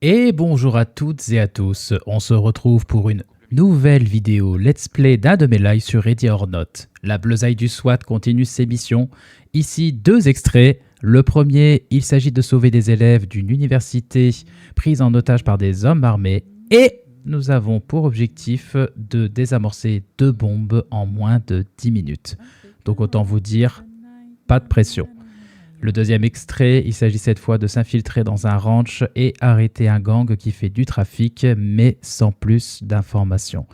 Et bonjour à toutes et à tous, on se retrouve pour une nouvelle vidéo let's play d'un de mes lives sur Ready or Not. La bleusaille du SWAT continue ses missions. Ici, deux extraits. Le premier, il s'agit de sauver des élèves d'une université prise en otage par des hommes armés. Et nous avons pour objectif de désamorcer deux bombes en moins de 10 minutes. Donc autant vous dire, pas de pression. Le deuxième extrait, il s'agit cette fois de s'infiltrer dans un ranch et arrêter un gang qui fait du trafic, mais sans plus d'informations.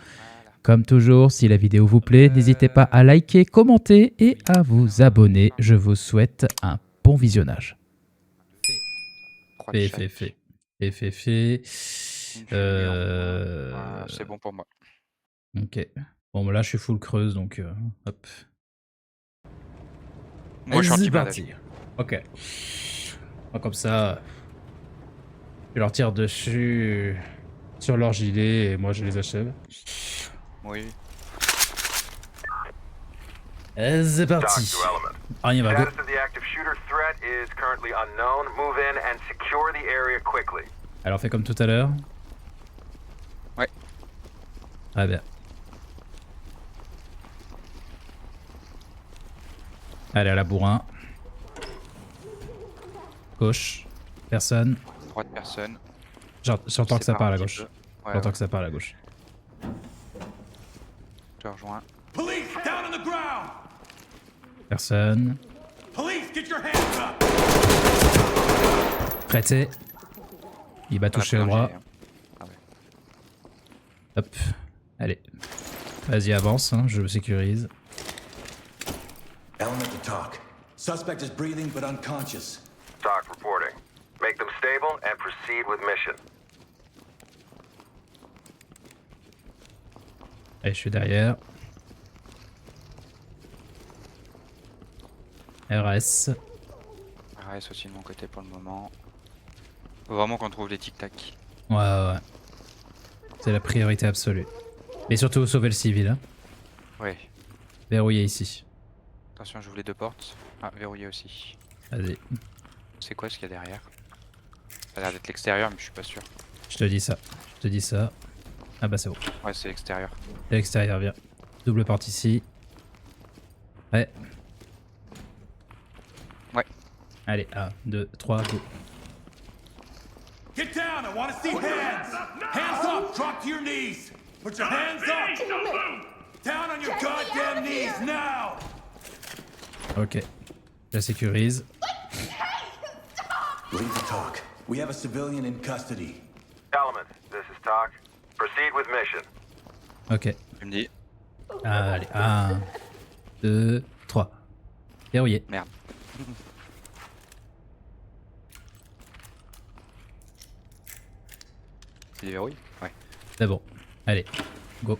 Comme toujours, si la vidéo vous plaît, n'hésitez pas à liker, commenter et à vous abonner. Je vous souhaite un bon visionnage. Fait. C'est bon pour moi. Ok. Bon, là, je suis full creuse, donc hop. Moi, je suis C'est anti-blindage. parti. Ok. Bon, comme ça, je leur tire dessus sur leur gilet et moi je les achève. Oui. C'est parti. On y va, go. Alors, fais comme tout à l'heure. Ouais. Très bien. Allez, à la bourrin. Gauche. Personne. Droite, personne. J'entends que ça part à la gauche. Ouais, J'entends que ça part à la gauche. Je te rejoins. Police, down on the ground! Personne. Police, get your hands up! Prêté. Il va toucher le bras. Ah ouais. Hop. Allez. Vas-y, avance, hein, je le sécurise. Element to talk. Suspect is breathing but unconscious. Talk reporting. Make them stable and proceed with mission. Allez, je suis derrière. RS. RS aussi de mon côté pour le moment. Faut vraiment qu'on trouve les tic-tac. Ouais. C'est la priorité absolue. Mais surtout sauver le civil. Hein. Ouais. Verrouillé ici. Attention, j'ouvre les deux portes. Ah, verrouillé aussi. Vas-y. C'est quoi ce qu'il y a derrière? Ça a l'air d'être l'extérieur, mais je suis pas sûr. Je te dis ça. Ah bah c'est bon. Ouais, c'est l'extérieur. C'est l'extérieur, viens. Double porte ici. Ouais. Ouais. Allez, 1, 2, 3, go. Get down, I want to see hands! Hands up, drop to your knees! Put your hands up! Down on your goddamn knees, now! Ok. Je la sécurise. Lead to talk. We have a civilian in custody. Element, this is Talk. Proceed with mission. Ok. Tu me dis. Allez, 1, 2, 3. Verrouillé. Merde. C'est verrouillé? Ouais. C'est bon. Allez, go.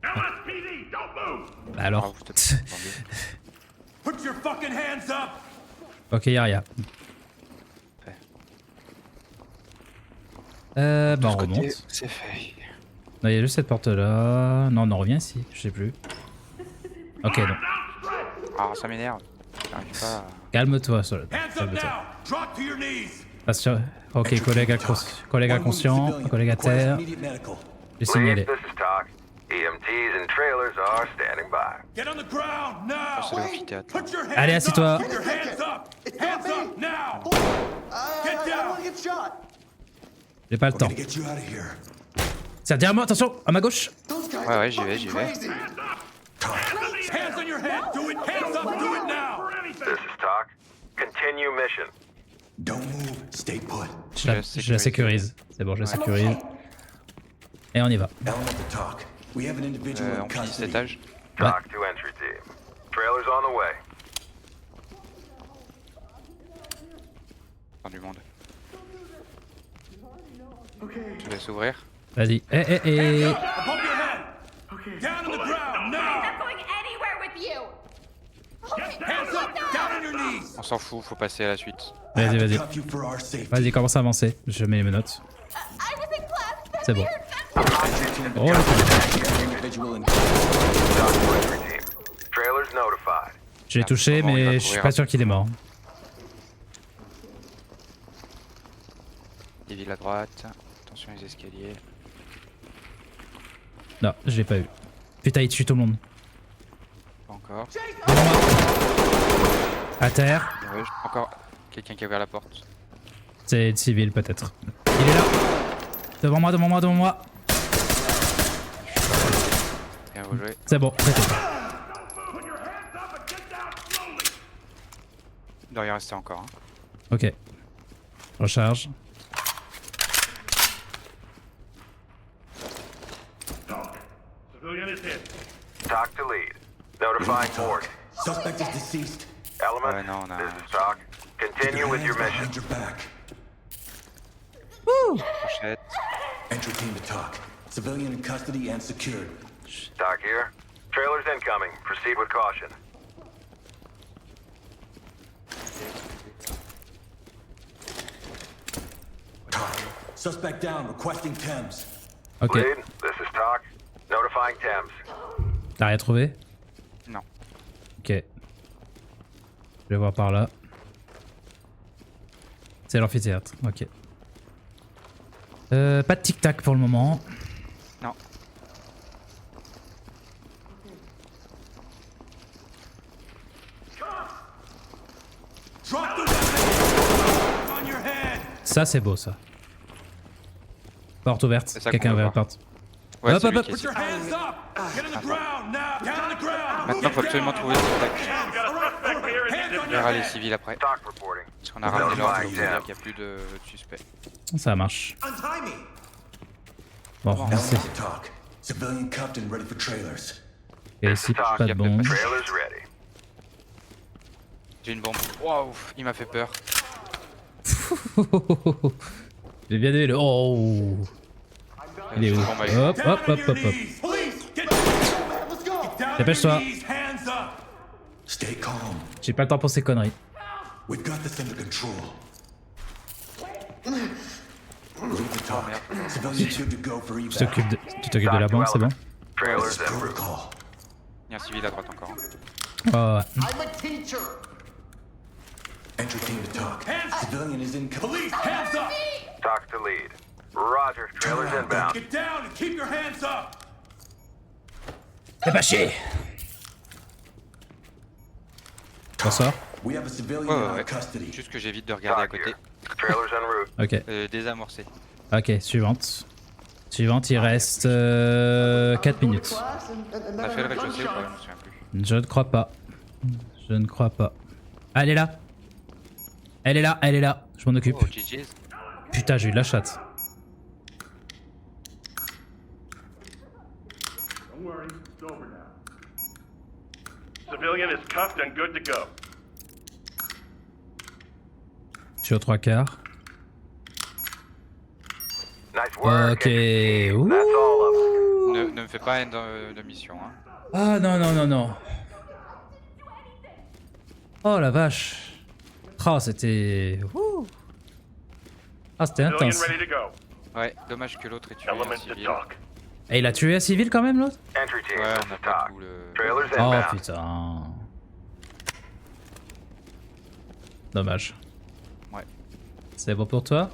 Bah alors. Ah, je te prie. Put your fucking hands up! Ok, y'a rien. Bah on remonte. C'est fait. Non, il y a juste cette porte là. Non, on revient ici, je sais plus. Ok, non. Ah, ça m'énerve. J'arrive pas à... Calme-toi, Solon. Hands up Calme-toi. now! Drop to your knees! Patient. Ok, collègue inconscient, collègue à terre. Immediate medical. J'ai Lead, signalé. this is Talk. EMTs and trailers are standing by. Get on the ground, now! C'est l'amphithéâtre. Put your hands Allez, up! assis-toi. Put your hands up! Hands up, now! Get down! J'ai pas le temps. Gonna get you out of here. Tiens, derrière moi, attention, à ma gauche. Ouais, j'y vais. Hands on your head! Do it! Hands up! Do it now! This is Talk. Continue mission. Don't move. Stay put. Je la sécurise. C'est bon, je la sécurise. Et on y va. Element to talk. We have an individual in On finit cet custody. étage. Talk to entry team. Trailers on the way. Fin du monde. Je te laisse ouvrir. Vas-y. Above your head! Down on the ground, now! not going anywhere with you. Hands up! Down on your knees! On s'en fout, faut passer à la suite. Vas-y. Cuff you for our safety. Vas-y, commence à avancer. Je mets les menottes. I was in class. C'est bon. Oh, Individual in Talk to entry team. Trailers notified. je l'ai touché, mais je suis pas sûr qu'il est mort. Civil à droite. Attention les escaliers. Non, je l'ai pas eu. Putain, il tue tout le monde. Pas encore. À terre. Ouais, encore quelqu'un qui a ouvert la porte. C'est le civil peut-être. Il est là. Devant moi, devant moi, devant moi. Bien rejoué. C'est bon, c'est tout. Il doit y en rester encore. Hein. Ok. Recharge. Civilian is hit. Talk to lead. Notifying morgue. Suspect is deceased. Element, Ouais, non, on a- this is Talk. Continue with your mission. Behind your back. Pochette. Entry team to talk. Civilian in custody and secured. Talk here. Trailers incoming. Proceed with caution. Talk. Suspect down, requesting Thames. Ok. Lead, this is Talk. Notifying Thames. T'as rien trouvé? Non. Ok. Je vais voir par là. C'est l'amphithéâtre, ok. Pas de tic-tac pour le moment. Non. Drop the weapon! On your head! Ça c'est beau ça. Porte ouverte. C'est ça Quelqu'un qu'on veut ouvert la voir. porte. Ouais, Hop, c'est hop, lui hop. qui est Put ici. your hands up! Get on the ground now! Down on the ground! Maintenant, faut absolument trouver le tic-tac. Hands on On your verra les head! civils après. Talk reporting. Parce qu'on a ramené l'ordre, donc ça veut dire qu'il n'y a plus de suspects. Ça marche. Untie me! Bon, Element c'est... to talk. Civilian cuffed and ready for trailers. Et ici, Talk. pas de bombe. Trailers ready. J'ai une bombe. Waouh, il m'a fait peur. J'ai bien aimé le... Oh. Il est où? Bon, bah, il- Hop, Down hop, on hop, your hop, hop. knees! Police, get down on Dépêche-toi. your knees! Hands up! Stay calm. J'ai pas le temps pour ces conneries. We've got this under control. Lead to talk. Civilian good to go for evac. Tu t'occupes de la bombe, c'est bon? Trailers This is en route. protocol. Il y a un civil à droite encore. Oh, Entry team to talk. Civilian is in Police, hands up! Talk to lead. Roger. Trailers inbound. Get down and keep your hands up! c'est pas chier. Bonsoir. We have a civilian Ouais, in ouais, our ouais. custody. Juste que j'évite de regarder à Talk côté. here. Trailers en route. Ok. Désamorcer. Ok, suivante. Suivante, il reste 4 minutes. On a fait le rez-de-chaussée ou pas? Je me souviens plus. Je ne crois pas. Je ne crois pas. Ah, elle est là. Elle est là, elle est là. Je m'en occupe. Oh, GG's. Putain, j'ai eu de la chatte. Don't worry, it's over now. Civilian is cuffed and good to go. Je suis aux 3/4. Nice work. Ok. entry team. Ouh. That's all of them. Ne me fais pas une de mission. Hein. Ah non, non, non, non. Oh la vache. Oh, c'était... Ouh. Ah, c'était Civilian intense. ready to go. Ouais, dommage que l'autre ait tué un Element to civil. talk. Et il a tué un civil quand même, l'autre? Entry team. Ouais, This on n'a is pas Talk. tout le... Trailers Oh inbound. putain. Dommage. Ouais. C'est bon pour toi?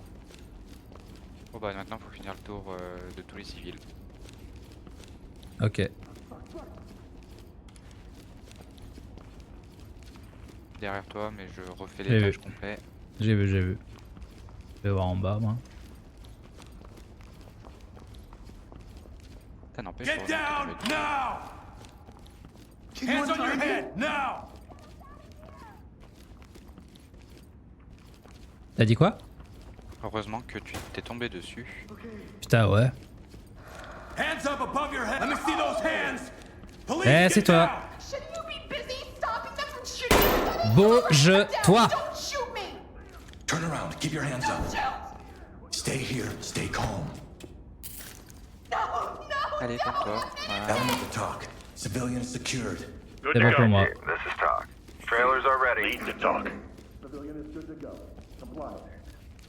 Bon bah maintenant faut finir le tour de tous les civils. Ok. Derrière toi, mais je refais J'ai vu. l'étage complet. J'ai vu, j'ai vu. Je vais voir en bas, moi. Ça n'empêche. Get down now! Hands on your head now! T'as dit quoi? Heureusement que tu t'es tombé dessus. Putain, ouais. Hands up above your head! Let me see those hands! Police, Eh, get c'est toi. down! Shouldn't you be busy stopping them from shooting each other? Bouge-toi. Don't shoot me! Turn around. Keep your hands up. Shoot! Stay here. Stay calm. No, no, Allez, no! calme-toi. Voilà. Element to talk. Civilian is secured. Good C'est to bon go. pour moi. This is Talk. Trailers are ready. Lead to talk.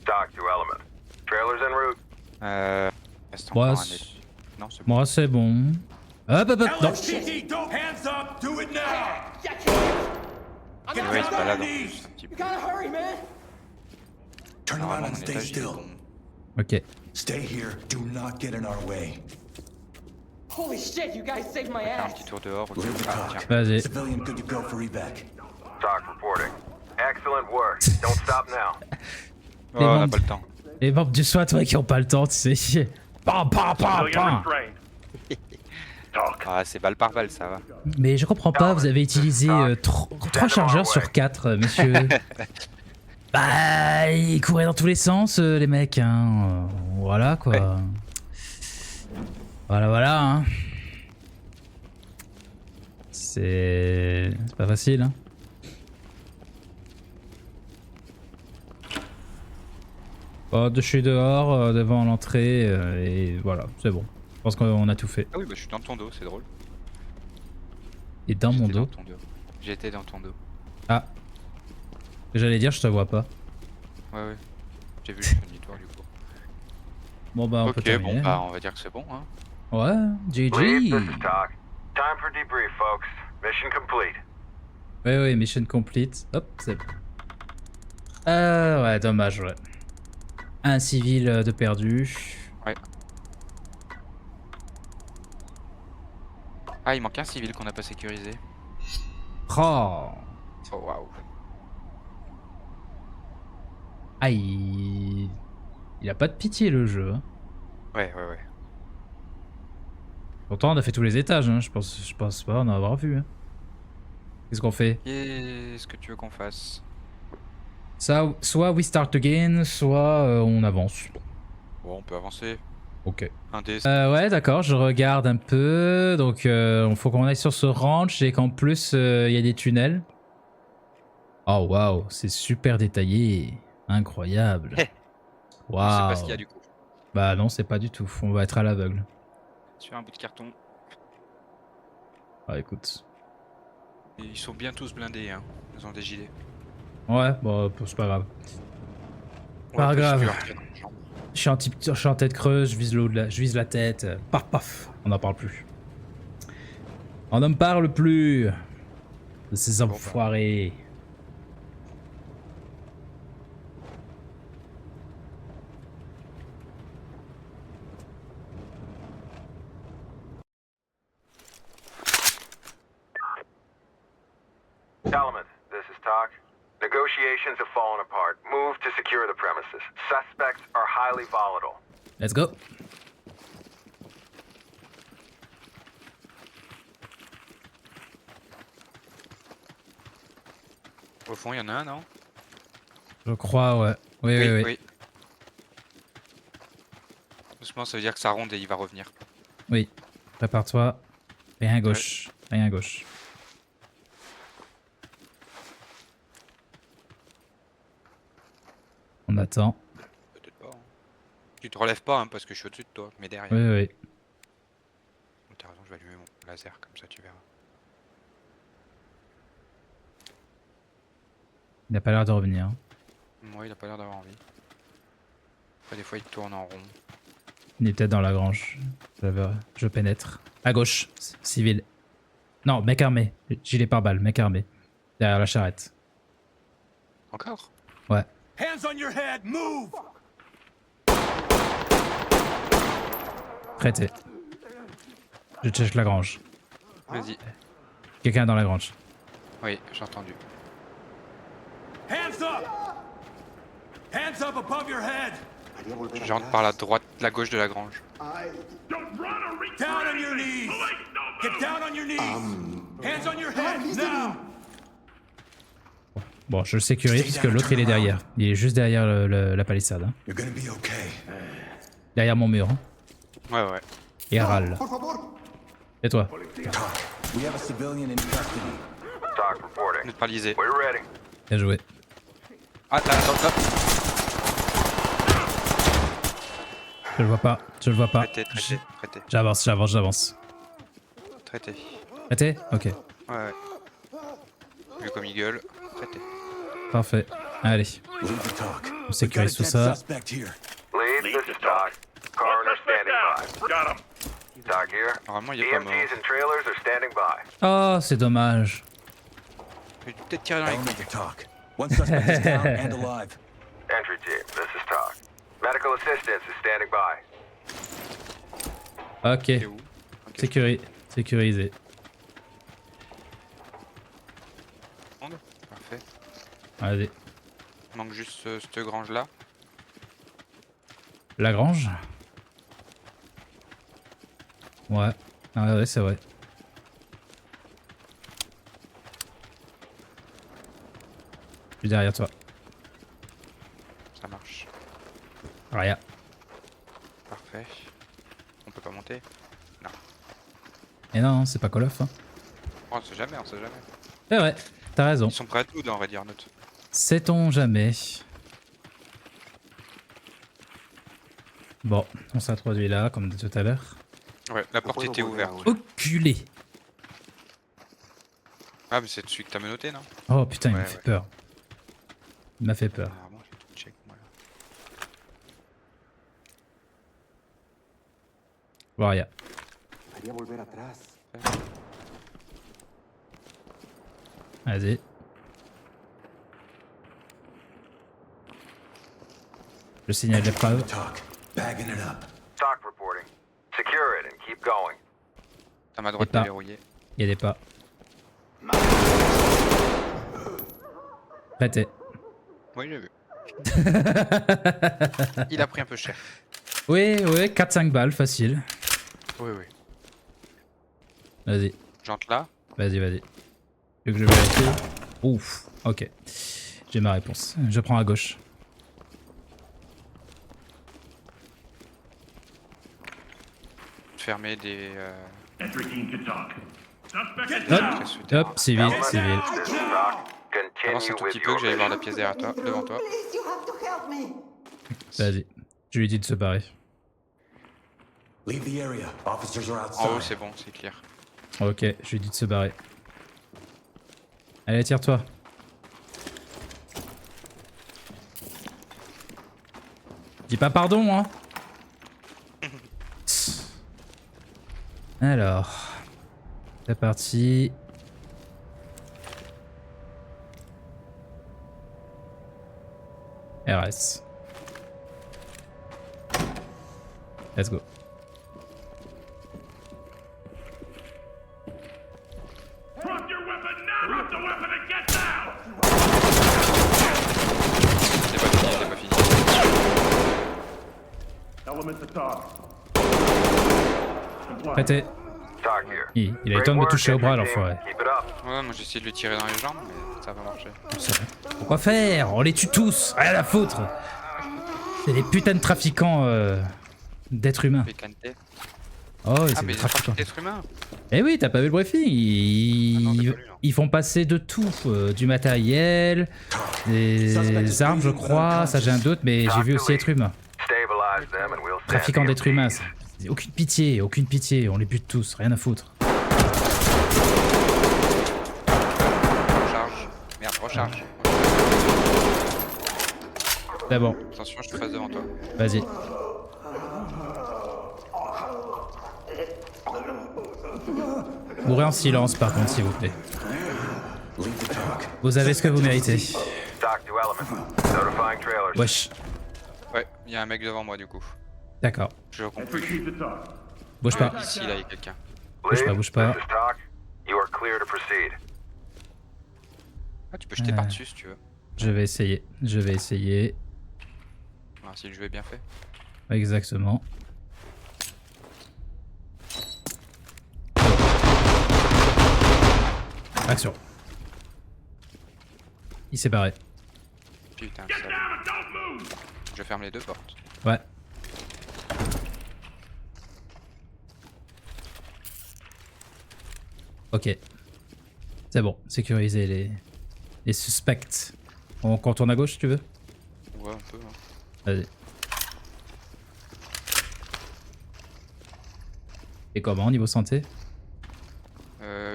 Talk to Element. Trailers en route. Reste Moi, encore un c'est- étage. Non, c'est bon. Moi, c'est bon. Hop, hop, hop. Non. LSPD, don't hands up! Do it now! Get Ouais, il se down on balade your en knees! plus un petit peu. Turn Normalement, around and mon stay étage, il est still. bon. Ok. Stay here. Do not get in our way. Holy shit, you guys saved my Un ass. petit tour dehors. Ok. Leave the Ah, talk. tiens. Vas-y. Civilian good to go for evac. Talk reporting. Excellent work. Don't stop now. Oh, on n'a membres- pas le temps. Les membres du SWAT, ouais, qui ont pas le temps, tu sais. Pam, pam, pam, pam. Ah, c'est balle par balle, ça va. Mais je comprends pas, vous avez utilisé 3 chargeurs sur 4, monsieur. Bah, ils couraient dans tous les sens, les mecs, hein. Voilà, quoi. Ouais. Voilà, voilà, hein. C'est pas facile, hein. Bon, je suis dehors, devant l'entrée, et voilà, c'est bon. Je pense qu'on a tout fait. Ah oui, bah je suis dans ton dos, c'est drôle. Et dans mon J'étais dos. ton dos. J'étais dans ton dos. Ah. J'allais dire, je te vois pas. Ouais, ouais. J'ai vu le demi-tour du coup. Bon, bah, on peut Ok, terminer. bon, bah on va dire que c'est bon, hein. Ouais, Lead, GG. this is Talk. Time for debrief, folks. Mission complete. Ouais, ouais, mission complete. Hop, c'est bon. Ouais, dommage, ouais. Un civil de perdu. Ouais. Ah, il manque un civil qu'on n'a pas sécurisé. Oh. Oh, waouh. Ah, il a pas de pitié, le jeu. Hein. Ouais, ouais, ouais. Pourtant, on a fait tous les étages, hein. Je pense pas en avoir vu. Hein. Qu'est-ce qu'on fait? Qu'est-ce que tu veux qu'on fasse? Ça, soit we start again, soit on avance. Bon, on peut avancer. Ok. Un dé. Ouais, d'accord, je regarde un peu. Donc, il faut qu'on aille sur ce ranch et qu'en plus, il y a des tunnels. Oh, waouh, c'est super détaillé. Incroyable. On sait pas ce qu'il y a Waouh. du coup. Bah non, c'est pas du tout. On va être à l'aveugle. Sur un bout de carton. Ah, écoute. Et ils sont bien tous blindés, hein. Ils ont des gilets. Ouais, bon, c'est pas grave. On Pas va grave. juste leur tirer dans les jambes. Je suis en tête creuse, je vise je vise la tête. Paf, paf. On n'en parle plus. On n'en parle plus de ces enfoirés. Salaman, this is Talk. Negotiations have fallen apart. Move to secure the premises. Suspects are highly volatile. Let's go. Au fond, il y en a un, non? Je crois, ouais. Oui, oui, oui. Doucement, ça veut dire que ça ronde et il va revenir. Oui. Prépare-toi. Rien à gauche. Rien à gauche. On attend. Peut-être pas. Hein. Tu te relèves pas, hein, parce que je suis au-dessus de toi, mais derrière. Oui, oui. T'as raison, je vais allumer mon laser, comme ça tu verras. Il n'a pas l'air de revenir. Moi, il a pas l'air d'avoir envie. Après, des fois, il tourne en rond. Il est peut-être dans la grange. Je pénètre. À gauche. Civil. Non, mec armé. Gilet pare-balles, mec armé. Derrière la charrette. Encore? Ouais. Hands on your head, move! Traité. Je check la grange. Vas-y. Quelqu'un dans la grange. Oui, j'ai entendu. Hands up! Hands up above your head! Je rentre par la droite, la gauche de la grange. Down on your knees! Get down on your knees! Hands on your head, now! Bon, je le sécurise puisque l'autre il est derrière. Il est juste derrière la palissade. Hein. You're gonna be okay. Derrière mon mur. Hein. Ouais, ouais. Et râle. Et toi? Talk. We have a civilian in custody. Talk On reporting. est paralysé. We're ready. Bien joué. Ah, là, là. Je le vois pas. Je le vois pas. Traité, traité, traité, J'avance, j'avance, j'avance. traité. Traité? Ok. Ouais, ouais. Vu comme il gueule, traité. Parfait. Allez. Leave the talk. On sécurise tout ça. Suspect here. Lead, this is Talk. Coroner standing by. Got him! Talk here. Normalement, il est pas mort. EMTs and trailers are standing by. Oh, c'est dommage. Je vais peut-être tirer dans les Element couilles. to talk. One suspect is down and alive. Entry team, this is Talk. Medical Medical assistance is standing by. Ok. T'es où? Ok. Sécurisé. Parfait. Allez. Il manque juste cette grange là. La grange. Ouais. Ah ouais, c'est vrai. Je suis derrière toi. Ça marche. Rien. Parfait. On peut pas monter. Et non, c'est pas Call of. Hein. Oh, on sait jamais, on sait jamais. C'est vrai, t'as raison. Ils sont prêts à tout dans Ready or Not. Sait-on jamais. Bon, on s'introduit là, comme dit tout à l'heure. Ouais, la porte était ouverte. Oculé. Ah, mais c'est celui que t'as menotté, non? Oh putain, il m'a Ouais, fait ouais. peur. Il m'a fait peur. Ah, bon, j'ai tout check, moi, là. Voilà. Vas-y. Je signale l'épreuve. Talk. Bagging it up. Talk reporting. Secure it and keep going. À ma droite, pas. déverrouillé. Il y a des pas. Prêté. Oui, j'ai vu. Il a pris un peu cher. Oui, 4-5 balles, facile. Oui, oui. Vas-y, J'entre là. vas-y. Tu veux que je vérifie? Ouf, ok. J'ai ma réponse. Je prends à gauche. Fermer des... Entry team can talk. Suspect Hop, hop, civil. This is Talk. Avance un Continue tout with petit peu your que j'aille voir la mission. pièce derrière toi, devant toi. Please, you have to help me. Vas-y. Je lui dis de se barrer. Leave the area. Officers are En outside. haut, c'est bon, c'est clair. Ok, je lui dis de se barrer. Allez, tire-toi. Dis pas pardon, hein. Alors, c'est parti. RS. Let's go. Drop your weapon now! Drop the weapon and get down! C'est pas fini, c'est pas fini. Elements to talk. Comply. Prêté. Talk here. Il a eu le Great temps de me work, toucher au bras, entry team. l'enfoiré. Keep it up. Ouais, moi j'ai essayé de lui tirer dans les jambes, mais ça va pas marcher. Pourquoi faire? On les tue tous, rien à foutre. C'est des putains de trafiquants d'êtres humains. Pécanté. Oh, Ah, c'est mais des il est trafiquants. d'être humain. Eh oui, t'as pas vu le briefing? Ah non, j'ai pas lu, non. Ils font passer de tout, du matériel, des armes, je crois. Ça, j'ai un doute, mais j'ai vu aussi être humain. Stabilize them and we'll stand Trafiquants the d'êtres humains, MPs. ça. Aucune pitié, aucune pitié. On les bute tous, rien à foutre. Recharge. Merde, recharge. C'est bon, Attention, je te passe devant toi. vas-y. Mourrez en silence, par contre, s'il vous plaît. Leave the talk. Vous avez ce que vous méritez. Talk to Element. Notifying trailers. Wesh. Ouais, il y a un mec devant moi du coup. D'accord. Je comprends. Entry team to talk. Bouge pas. Ici, là, il y a quelqu'un. Bouge pas, bouge pas. This is Talk. You are clear to proceed. Ah, tu peux jeter par-dessus si tu veux. Je vais essayer. Je vais essayer. Ah, si le jeu est bien fait. Exactement. Action. Il s'est barré. Putain, Get ça. down and don't move! Je ferme les deux portes. Ouais. Ok. C'est bon. Sécuriser les suspects. On contourne à gauche si tu veux. Ouais, un peu. Hein. Vas-y. Et comment niveau santé?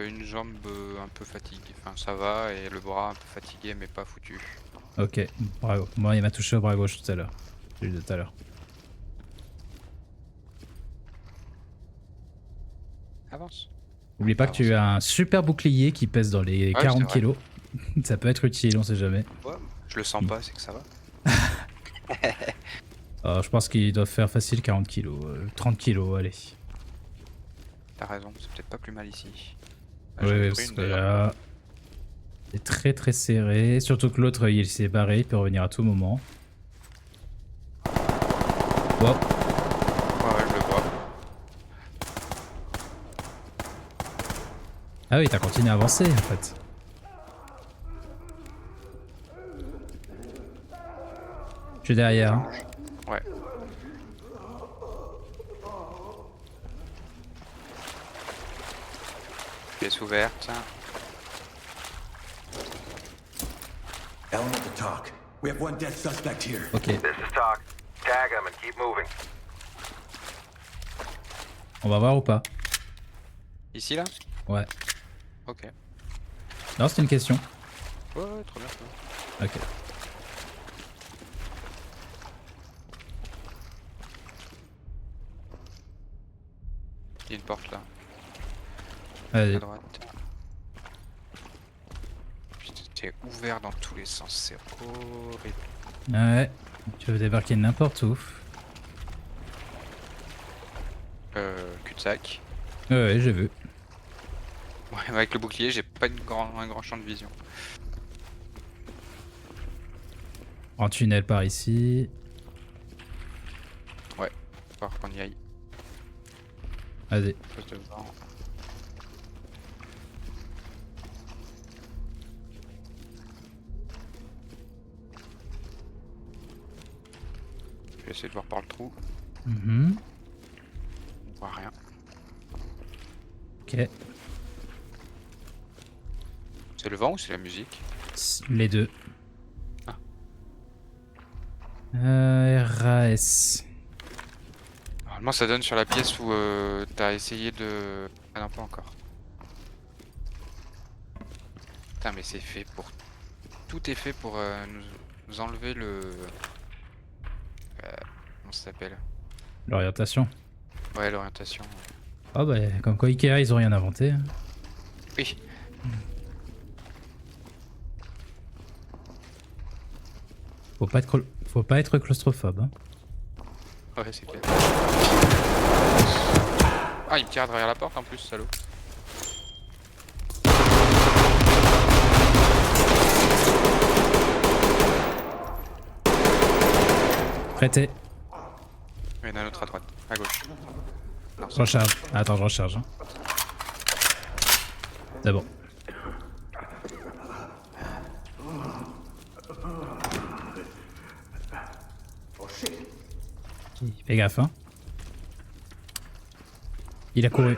Une jambe un peu fatiguée. Enfin, ça va. Et le bras un peu fatigué, mais pas foutu. Ok, bravo. Moi, il m'a touché au bras gauche tout à l'heure. Celui de tout à l'heure. Avance. N'oublie pas que tu as un super bouclier qui pèse dans les Ouais, 40 c'est vrai. kilos. Ça peut être utile, on sait jamais. Ouais, je le sens pas, c'est que ça va. Je pense qu'ils doivent faire facile 40 kilos, 30 kilos, allez. T'as raison, c'est peut-être pas plus mal ici. Oui, parce que là, c'est très très serré. Surtout que l'autre, il s'est barré, il peut revenir à tout moment. Wow. Ouais, je le vois. Ah oui, t'as continué à avancer en fait. Je suis derrière. Hein. Ouais. Pièce ouverte. Element to talk. We have one dead suspect here. Ok. This is Talk. Tag him and keep moving. On va voir ou pas? Ici là? Ouais. Ok. Non, c'est une question. Ouais, trop bien. Trop bien. Ok. Il y a une porte là, Vas-y. à droite. Putain, t'es ouvert dans tous les sens, c'est horrible. Ouais. Tu veux débarquer n'importe où. Cul-de-sac. Ouais, j'ai vu. Ouais, avec le bouclier, j'ai pas un grand champ de vision. En tunnel par ici. Ouais, faut voir qu'on y aille. Vas-y. Chose devant. Je vais essayer de voir par le trou. Mhm. On voit rien. Ok. C'est le vent ou c'est la musique? Les deux. Ah. RAS. Normalement ça donne sur la pièce où t'as essayé de... Ah non, pas encore. Putain mais c'est fait pour... Tout est fait pour nous enlever le... comment ça s'appelle? L'orientation. Ouais, l'orientation. Ah bah, comme quoi Ikea, ils ont rien inventé. Hein. Oui. Faut pas être claustrophobe. Hein. Ouais, c'est clair. Ah, il me tire derrière la porte en plus, salaud. Prêtez. Il y en a un autre à droite, à gauche. Non, Je recharge. Attends, je recharge. Hein. C'est bon. Fais gaffe, hein. Il a couru.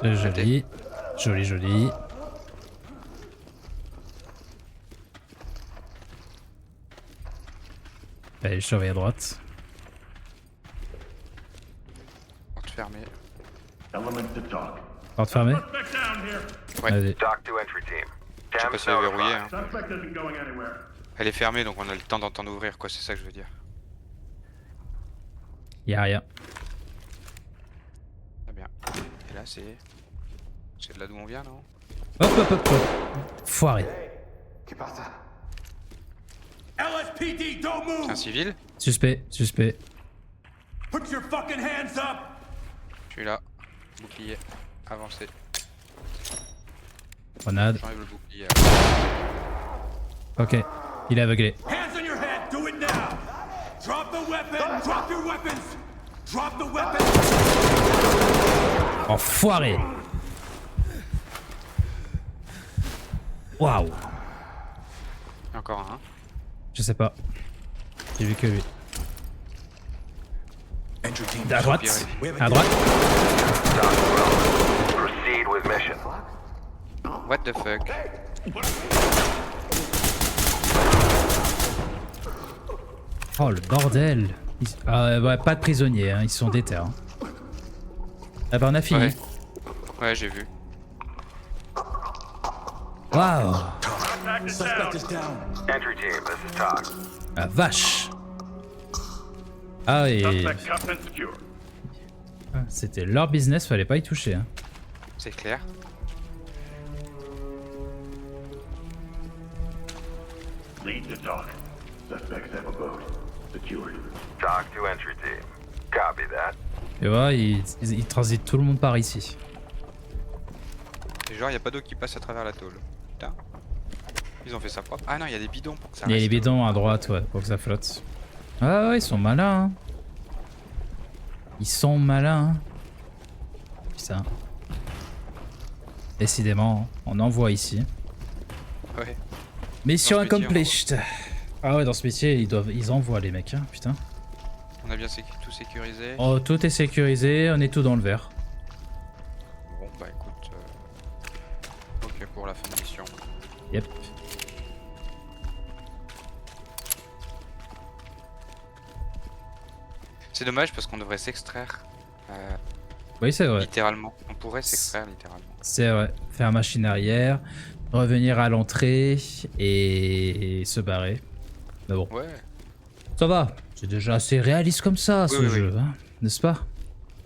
Joli. Joli, joli. Allez, je surveille à droite. porte fermée. Porte fermée. Ouais. Vas-y. Talk to entry team. Je sais Damn pas si elle est verrouillée. Hein. Suspect isn't going anywhere. Elle est fermée donc on a le temps d'entendre ouvrir quoi, c'est ça que je veux dire. Y'a rien. Très bien. Et là c'est... C'est de là d'où on vient non? Hop, hop, hop, hop. Foiré. LSPD, don't C'est un move! civil? Suspect, suspect. Put your fucking hands up! Je suis là. Bouclier. Avancé. Grenade. J'enlève le bouclier. Ok. Il est aveuglé. Hands on your head, do it now! Drop the weapon! Drop your weapons! Drop the weapon! Enfoiré. Waouh. Encore un. Je sais pas. J'ai vu que lui. Entry team. À droite. We have a À droite. Proceed with mission. What the fuck? Oh le bordel. Ouais, pas de prisonniers, hein. Ils sont déter. Hein. Ah bah on a fini. Ouais. Ouais, j'ai vu. Waouh. suspect is down. Entry team, this is Talk. La vache. Ah et... C'était leur business, fallait pas y toucher. Hein. C'est clair. Lead to talk. Suspects have a boat. Talk to entry team. Copy that. Tu vois, ils transitent tout le monde par ici. Et genre, y a pas d'eau qui passe à travers la tôle. Putain. Ils ont fait ça propre. Ah non, il y a des bidons pour que ça Il y a reste. les bidons à droite, ouais, pour que ça flotte. Ah ouais, ils sont malins. Hein. Ils sont malins. Hein. Putain. Décidément, on en voit ici. Ouais. Mission Dans ce métier, accomplished. Ah ouais, dans ce métier, ils envoient les mecs, hein, putain. On a bien tout sécurisé. Oh, tout est sécurisé, on est tout dans le vert. Bon, bah écoute. Ok pour la fin de mission. Yep. C'est dommage parce qu'on devrait s'extraire. Oui, c'est vrai. Littéralement. On pourrait s'extraire littéralement. C'est vrai. Faire machine arrière, revenir à l'entrée et se barrer. Mais bon, Ouais. ça va. C'est déjà assez réaliste comme ça, ce oui, jeu, hein, n'est-ce pas?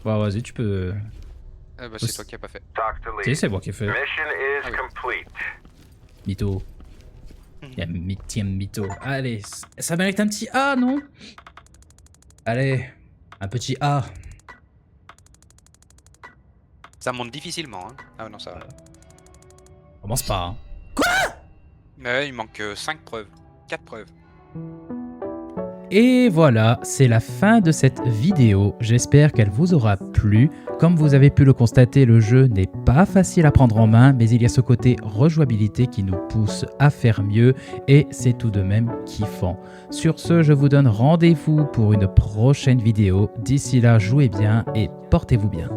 Bon, vas-y, tu peux... Bah c'est toi qui as pas fait. Talk to Si, lead. c'est moi qui ai fait. Mission is Ah oui. complete. Mytho. Tiens, mytho. Allez, ça mérite un petit A, non? Allez, un petit A. Ça monte difficilement, hein. Ah non, ça va. Commence pas, hein. Mais ouais, il manque 5 preuves. 4 preuves. Et voilà, c'est la fin de cette vidéo. J'espère qu'elle vous aura plu. Comme vous avez pu le constater, le jeu n'est pas facile à prendre en main, mais il y a ce côté rejouabilité qui nous pousse à faire mieux et c'est tout de même kiffant. Sur ce, je vous donne rendez-vous pour une prochaine vidéo. D'ici là, jouez bien et portez-vous bien.